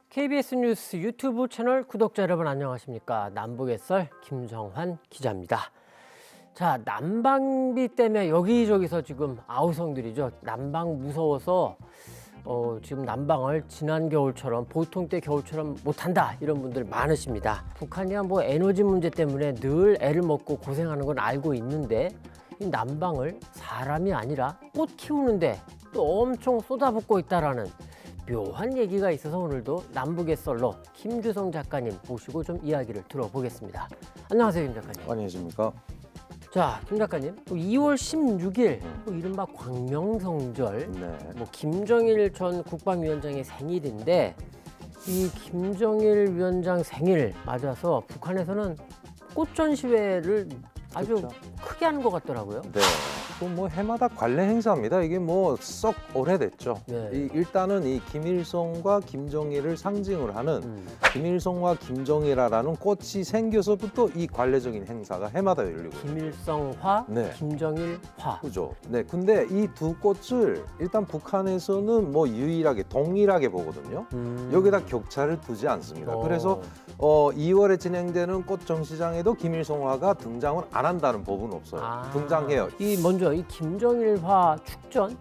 KBS 뉴스 유튜브 채널 구독자 여러분 안녕하십니까? 남북의 썰 김정환 기자입니다. 자, 난방비 때문에 여기저기서 지금 아우성들이죠. 난방 무서워서 지금 난방을 지난 겨울처럼 보통 때 겨울처럼 못한다 이런 분들 많으십니다. 북한이 뭐 에너지 문제 때문에 늘 애를 먹고 고생하는 건 알고 있는데 이 난방을 사람이 아니라 꽃 키우는데 또 엄청 쏟아붓고 있다라는 묘한 얘기가 있어서 오늘도 남북의 썰로 김주성 작가님 모시고 좀 이야기를 들어보겠습니다. 안녕하세요, 김 작가님. 안녕하십니까. 자, 김 작가님, 2월 16일 이른바 광명성절, 네. 김정일 전 국방위원장의 생일인데 이 김정일 위원장 생일 맞아서 북한에서는 꽃 전시회를 아주 그렇죠. 크게 하는 것 같더라고요. 네. 또 해마다 관례 행사입니다. 이게 썩 오래됐죠. 네. 일단은 이 김일성과 김정일을 상징을 하는 김일성과 김정일이라는 꽃이 생겨서부터 이 관례적인 행사가 해마다 열리고. 김일성화, 네. 김정일화. 그죠. 네. 근데 이 두 꽃을 일단 북한에서는 유일하게 동일하게 보거든요. 여기다 격차를 두지 않습니다. 그래서 2월에 진행되는 꽃 전시장에도 김일성화가 등장을 안 한다는 법은 없어요. 등장해요. 먼저 이 김정일화 축전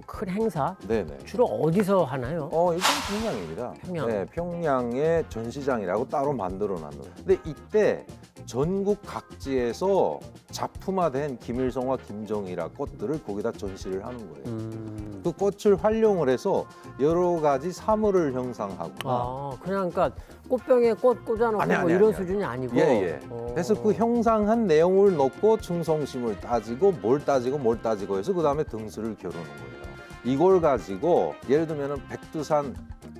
큰 행사 네네. 주로 어디서 하나요? 일단 평양입니다. 평양. 네, 평양의 전시장이라고 따로 만들어 놨는데 근데 이때 전국 각지에서 작품화된 김일성과 김정일화 꽃들을 거기다 전시를 하는 거예요. 그 꽃을 활용을 해서 여러 가지 사물을 형상하고. 그러니까 꽃병에 꽃 꽂아놓고 이런 수준이 아니고. 예. 그래서 그 형상한 내용을 놓고 충성심을 따지고 뭘 따지고 해서 그 다음에 등수를 겨루는 거예요. 이걸 가지고 예를 들면은 백두산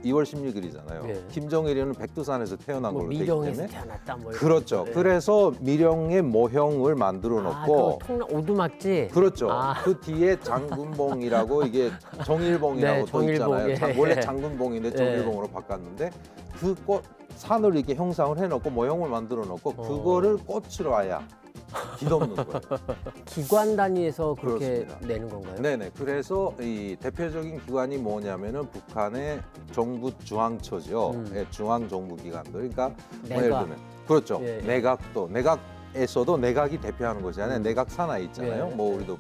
2월 16일이잖아요. 네. 김정일이는 백두산에서 태어난 걸로 되기 미령에서 때문에 태어났다. 그렇죠. 네. 그래서 미령의 모형을 만들어 놓고 오두막지. 그렇죠. 그 뒤에 장군봉이라고 이게 정일봉이라고 또 있잖아요. 예. 원래 장군봉인데 정일봉으로 바꿨는데 그 꽃 산을 이렇게 형상을 해놓고 모형을 만들어 놓고 그거를 꽃으로 아야 뒤덮는 거예요. 기관 단위에서 그렇게 그렇습니다. 내는 건가요? 네네. 그래서 이 대표적인 기관이 뭐냐면은 북한의 정부 중앙처죠. 예, 중앙정부기관들. 그러니까 예를 들면 그렇죠. 예. 내각도 내각에서도 내각이 대표하는 것이잖아요. 내각 산하 있잖아요. 예. 우리도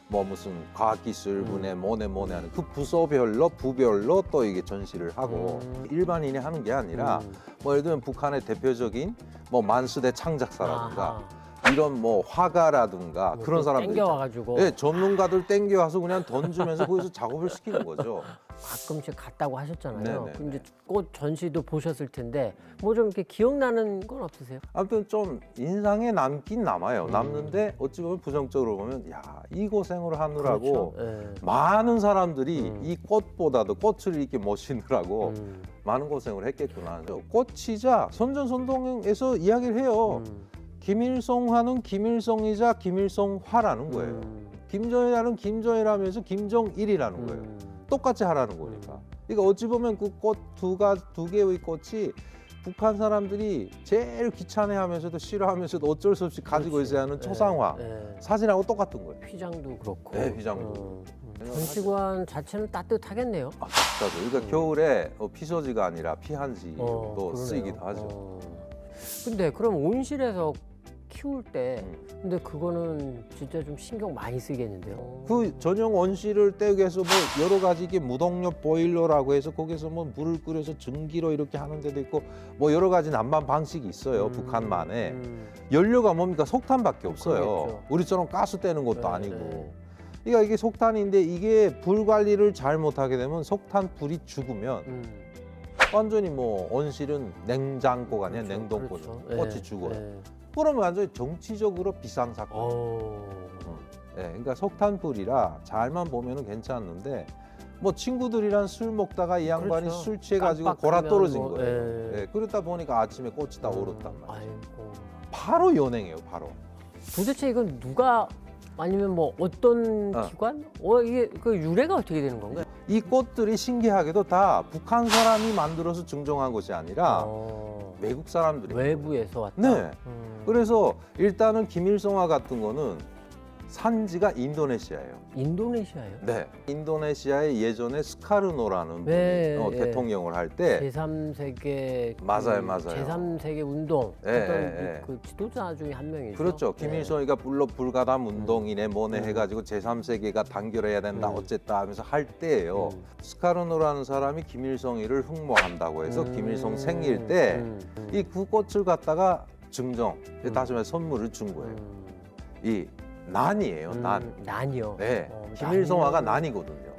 무슨 과학기술분야 뭐네 하는 그 부별로 또 이게 전시를 하고 일반인이 하는 게 아니라 예를 들면 북한의 대표적인 만수대 창작사라든가 이런 화가라든가 그런 사람들 땡겨와가지고 전문가들 땡겨와서 그냥 돈 주면서 거기서 작업을 시키는 거죠. 가끔씩 갔다고 하셨잖아요. 네네. 그럼 이제 꽃 전시도 보셨을 텐데 좀 이렇게 기억나는 건 없으세요? 아무튼 좀 인상에 남긴 남아요. 남는데 어찌 보면 부정적으로 보면 이 고생을 하느라고 그렇죠. 많은 사람들이 이 꽃보다도 꽃을 이렇게 모시느라고 많은 고생을 했겠구나. 꽃이자 선전선동에서 이야기를 해요. 김일성화는 김일성이자 김일성화라는 거예요. 김정일화는 김정일하면서 김정일이라는 거예요. 똑같이 하라는 거니까. 그러니까 어찌 보면 그 꽃 두 개의 꽃이 북한 사람들이 제일 귀찮아하면서도 싫어하면서도 어쩔 수 없이 가지고 있어야 하는 초상화 사진하고 똑같은 거예요. 휘장도 그렇고. 네, 휘장도. 전시관 자체는 따뜻하겠네요. 진짜죠. 그러니까 겨울에 피소지가 아니라 피한지로 쓰이기도 하죠. 근데 그럼 온실에서 키울 때 근데 그거는 진짜 좀 신경 많이 쓰겠는데요. 그 전용 온실을 떼기 위해서 여러 가지 이게 무동력 보일러라고 해서 거기서 물을 끓여서 전기로 이렇게 하는 데도 있고 여러 가지 난방 방식이 있어요. 북한만에. 연료가 뭡니까? 석탄밖에 없어요. 그렇겠죠. 우리처럼 가스 떼는 것도 네, 아니고. 네. 그러니까 이게 석탄인데 이게 불 관리를 잘못하게 되면 석탄 불이 죽으면 완전히 온실은 냉장고가 아니라 냉동고죠. 그렇죠. 꽃이 죽어요. 그러면 완전히 정치적으로 비상사건. 그러니까 석탄불이라 잘만 보면은 괜찮은데 친구들이랑 술 먹다가 이 양반이 그렇죠. 술 취해가지고 골아 떨어진 거예요. 그러다 보니까 아침에 꽃이 다 얼었단 말이에요. 바로 연행이에요, 바로. 도대체 이건 누가 아니면 어떤 기관? 이게 그 유래가 어떻게 되는 건가요? 이 꽃들이 신기하게도 다 북한 사람이 만들어서 증종한 것이 아니라 외국 사람들이. 외부에서 왔다. 네. 그래서 일단은 김일성화 같은 거는 산지가 인도네시아예요. 인도네시아요? 네. 인도네시아에 예전에 스카르노라는 네, 분이 대통령을 할 때 제3세계 맞아요. 제3세계 운동 네, 어떤 네. 그 지도자 중에 한 명이죠. 그렇죠. 네. 김일성이가 불러 불가담 운동이네 뭐네 해가지고 제3세계가 단결해야 된다 어쨌다 하면서 할 때예요. 스카르노라는 사람이 김일성이를 흠모한다고 해서 김일성 생일 때 이 그 꽃을 갖다가 증정, 다시 말해 선물을 준 거예요. 이 난이에요. 난이요. 네. 김일성화가 난이거든요.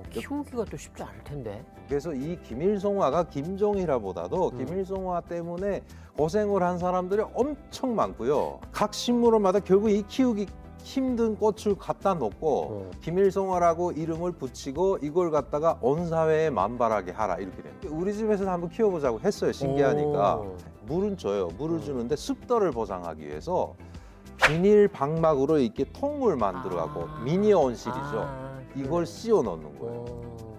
키우기가 또 쉽지 않을 텐데. 그래서 이 김일성화가 김정일화보다도 김일성화 때문에 고생을 한 사람들이 엄청 많고요. 각 식물원마다 결국 이 키우기 힘든 꽃을 갖다 놓고 김일성화라고 이름을 붙이고 이걸 갖다가 온 사회에 만발하게 하라 이렇게 돼요. 우리 집에서 한번 키워보자고 했어요. 신기하니까. 물은 줘요. 물을 주는데 습도를 보장하기 위해서 비닐 방막으로 이렇게 통을 만들어갖고 미니 온실이죠. 이걸 씌워 넣는 거예요.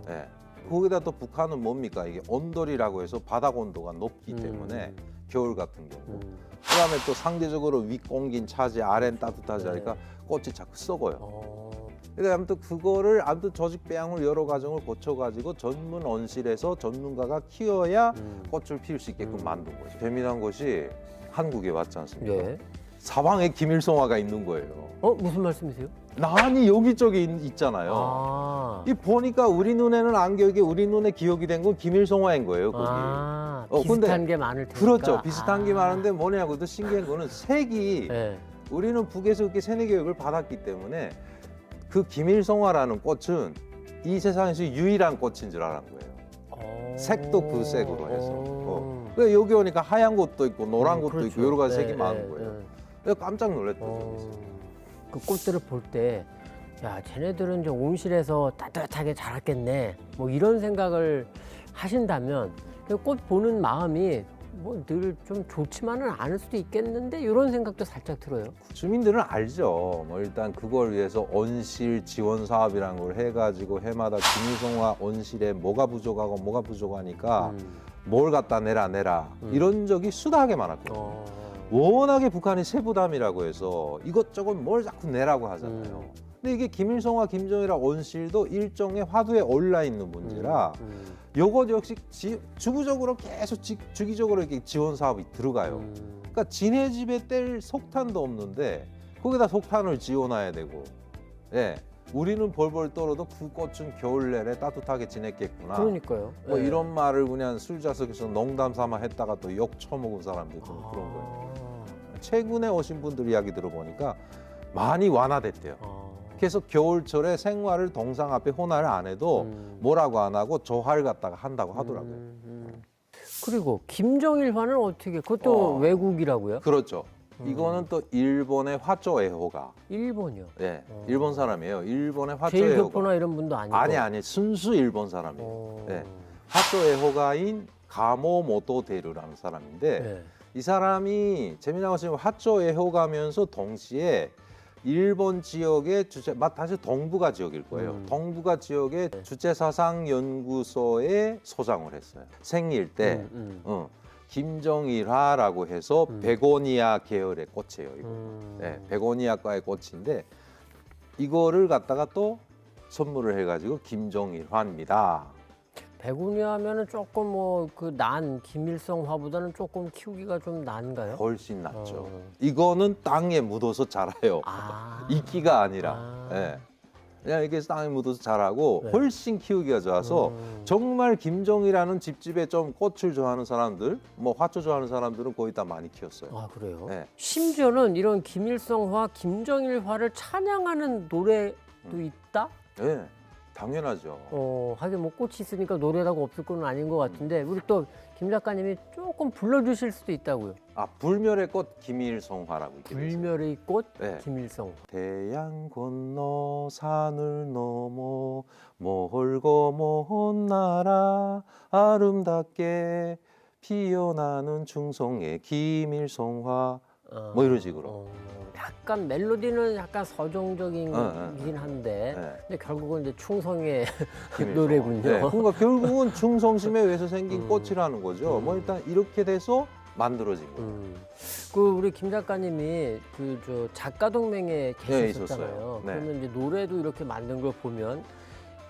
네. 거기다 또 북한은 뭡니까? 이게 온돌이라고 해서 바닥 온도가 높기 때문에 겨울 같은 경우. 그다음에 또 상대적으로 윗공기는 차지 아래는 따뜻하지 하니까 꽃이 자꾸 썩어요. 그러니까 아무튼 그거를 아무튼 조직 배양을 여러 과정을 거쳐가지고 전문 온실에서 전문가가 키워야 꽃을 피울 수 있게끔 만든 거죠. 재미난 것이 한국에 왔지 않습니까? 네. 사방에 김일성화가 있는 거예요. 무슨 말씀이세요? 난이 여기저기 있잖아요. 이 보니까 우리 눈에는 안 기억이 우리 눈에 기억이 된 건 김일성화인 거예요. 거기. 비슷한 게 많을 테니까. 그렇죠. 비슷한 게 많은데 뭐냐고 또 신기한 거는 색이 우리는 북에서 그렇게 세뇌 교육을 받았기 때문에 그 김일성화라는 꽃은 이 세상에서 유일한 꽃인 줄 알았는 거예요. 색도 그 색으로 해서. 그러니까 여기 오니까 하얀 곳도 있고 노란 곳도 그렇죠. 있고 여러 가지 색이 많은 거예요. 내가 깜짝 놀랐던 적이 있어요. 그 꽃들을 볼 때, 야, 쟤네들은 이제 온실에서 따뜻하게 자랐겠네. 뭐 이런 생각을 하신다면, 그 꽃 보는 마음이 뭐 늘 좀 좋지만은 않을 수도 있겠는데 이런 생각도 살짝 들어요. 주민들은 알죠. 뭐 일단 그걸 위해서 온실 지원 사업이라는 걸 해가지고 해마다 김일성화 온실에 뭐가 부족하고 뭐가 부족하니까 뭘 갖다 내라 이런 적이 수다하게 많았거든요. 워낙에 북한이 세부담이라고 해서 이것저것 뭘 자꾸 내라고 하잖아요. 근데 이게 김일성화, 김정일화 온실도 일종의 화두에 올라 있는 문제라 요것 역시 주기적으로 계속 주기적으로 이렇게 지원 사업이 들어가요. 그러니까 지네 집에 뗄 석탄도 없는데 거기다 석탄을 지원해야 되고, 예. 우리는 벌벌 떨어도 그 꽃은 겨울 내내 따뜻하게 지냈겠구나. 그러니까요. 뭐 이런 말을 그냥 술자석에서 농담 삼아 했다가 또 욕 처먹은 사람들도 그런 거예요. 최근에 오신 분들 이야기 들어보니까 많이 완화됐대요. 그래서 겨울철에 생활을 동상 앞에 혼화를 안 해도 뭐라고 안 하고 조화를 갖다가 한다고 하더라고요. 그리고 김정일화는 어떻게? 그것도 외국이라고요? 그렇죠. 이거는 또 일본의 화조애호가. 일본이요? 네, 일본 사람이에요. 일본의 화조애호가. 제일교포나 이런 분도 아니고? 아니, 순수 일본 사람이에요. 네. 화조애호가인 가모모토데르라는 사람인데 이 사람이 재미난 것은 화조애호가면서 동시에 일본 지역의 다시 동북아 지역일 거예요. 동북아 지역의 주체사상연구소에 소장을 했어요. 생일 때 김정일화라고 해서 베고니아 계열의 꽃이에요. 이거. 네, 베고니아과의 꽃인데 이거를 갖다가 또 선물을 해가지고 김정일화입니다. 베고니아 하면은 조금 뭐 그 김일성화보다는 조금 키우기가 좀 난가요? 훨씬 낫죠. 이거는 땅에 묻어서 자라요. 이끼가 아니라. 네. 그냥 이렇게 땅에 묻어서 자라고 훨씬 키우기가 좋아서 정말 김정일이라는 집집에 좀 꽃을 좋아하는 사람들, 뭐 화초 좋아하는 사람들은 거의 다 많이 키웠어요. 아, 그래요? 네. 심지어는 이런 김일성화, 김정일화를 찬양하는 노래도 있다? 네. 당연하죠. 하긴 뭐 꽃이 있으니까 노래라고 없을 건 아닌 것 같은데 우리 또 김 작가님이 조금 불러주실 수도 있다고요. 불멸의 꽃 김일성화라고 있게 되어요. 불멸의 꽃 네. 김일성. 태양 건너 산을 넘어 멀고 먼 나라 아름답게 피어나는 충성의 김일성화 뭐 이런 식으로. 약간 멜로디는 약간 서정적이긴 한데 근데 결국은 이제 충성의 노래군요. 네, 그러니까 결국은 충성심에 의해서 생긴 꽃이라는 거죠. 뭐 일단 이렇게 돼서 만들어진 거예요. 그 우리 김 작가님이 그 저 작가 동맹에 계셨었잖아요. 있었어요. 네. 그러면 이제 노래도 이렇게 만든 걸 보면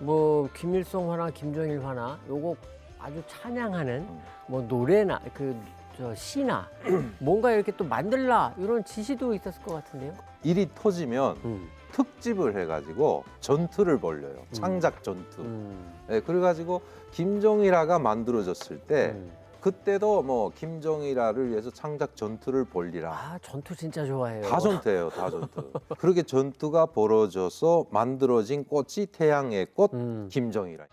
뭐 김일성 화나 김정일 화나 요거 아주 찬양하는 뭐 노래나 그 저 시나 뭔가 이렇게 또 만들라 이런 지시도 있었을 것 같은데요. 일이 터지면 특집을 해가지고 전투를 벌려요. 창작 전투. 네, 그래가지고 김정일화가 만들어졌을 때 그때도 뭐 김정일화를 위해서 창작 전투를 벌리라. 아 전투 진짜 좋아해요. 다 전투예요, 다 전투. 그렇게 전투가 벌어져서 만들어진 꽃이 태양의 꽃 김정일화.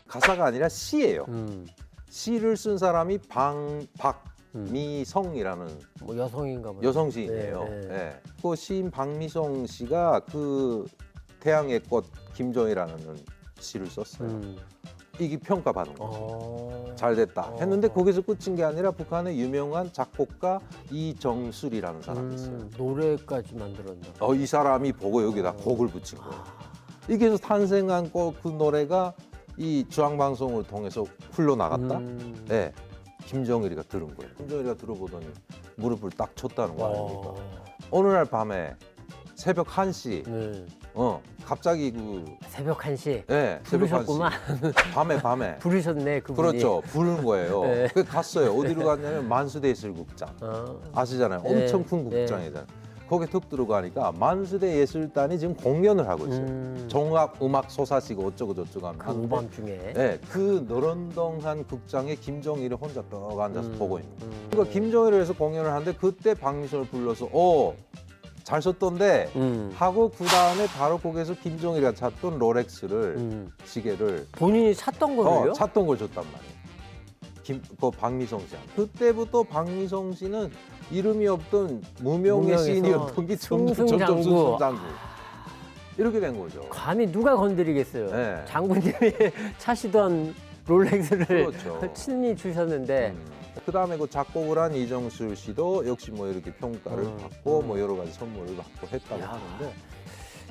가사가 아니라 시예요. 시를 쓴 사람이 박미성이라는 뭐 여성인가 보다. 여성 시인이에요. 네, 네. 네. 그 시인 박미성 씨가 그 태양의 꽃 김정이라는 시를 썼어요. 이게 평가받은 거죠. 잘 됐다 했는데 거기서 끝인 게 아니라 북한의 유명한 작곡가 이정술이라는 사람이 있어요. 노래까지 만들었나. 이 사람이 보고 여기다 곡을 붙인 거예요. 이게 해서 탄생한 그 노래가 이 중앙방송을 통해서 흘러나갔다. 네, 김정일이가 들은 거예요. 김정일이가 들어보더니 무릎을 딱 쳤다는 거 아닙니까? 어느 날 밤에 새벽 1시 갑자기 그 새벽 1시 네, 새벽 부르셨구만. 1시 밤에 부르셨네 그분이. 그렇죠. 부른 거예요. 네. 그래서 갔어요. 어디로 갔냐면 만수대예술극장 아시잖아요. 네. 엄청 큰 극장이잖아요. 거기 툭 들어가니까 만수대 예술단이 지금 공연을 하고 있어요. 종합 음악 소사시고 어쩌고 저쩌고 하면 그 오밤중에. 네, 그 너른덩한 극장에 김정일이 혼자 떡 앉아서 보고 있는 거예요. 그러니까 김정일을 해서 공연을 하는데 그때 박미선을 불러서 잘 썼던데 하고 그 다음에 바로 거기서 김정일이가 찾던 롤렉스를 시계를 본인이 찾던 거를요? 찾던 걸 줬단 말이에요. 그 박미성 씨한테. 그때부터 박미성 씨는 이름이 없던 무명의 시인이었던 게 점점 승승장구 이렇게 된 거죠. 감히 누가 건드리겠어요. 네. 장군님이 차시던 롤렉스를 그렇죠. 친히 주셨는데 그 다음에 그 작곡을 한 이정술 씨도 역시 뭐 이렇게 평가를 받고 뭐 여러 가지 선물을 받고 했다고 하는데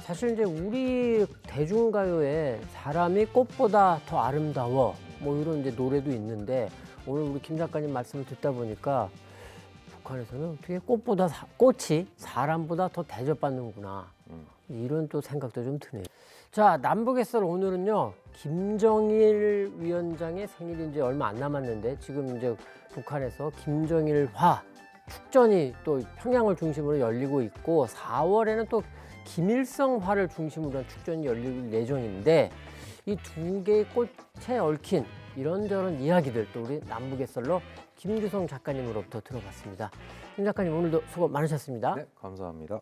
사실 이제 우리 대중가요에 사람이 꽃보다 더 아름다워 뭐 이런 이제 노래도 있는데 오늘 우리 김 작가님 말씀을 듣다 보니까 북한에서는 어떻게 꽃이 사람보다 더 대접받는구나 이런 또 생각도 좀 드네요. 자, 남북의 썰 오늘은요 김정일 위원장의 생일이 이제 얼마 안 남았는데 지금 이제 북한에서 김정일화 축전이 또 평양을 중심으로 열리고 있고 4월에는 또 김일성화를 중심으로 한 축전이 열릴 예정인데 이 두 개의 꽃에 얽힌 이런저런 이야기들 또 우리 남북의 썰로 김규성 작가님으로부터 들어봤습니다. 김 작가님 오늘도 수고 많으셨습니다. 네, 감사합니다.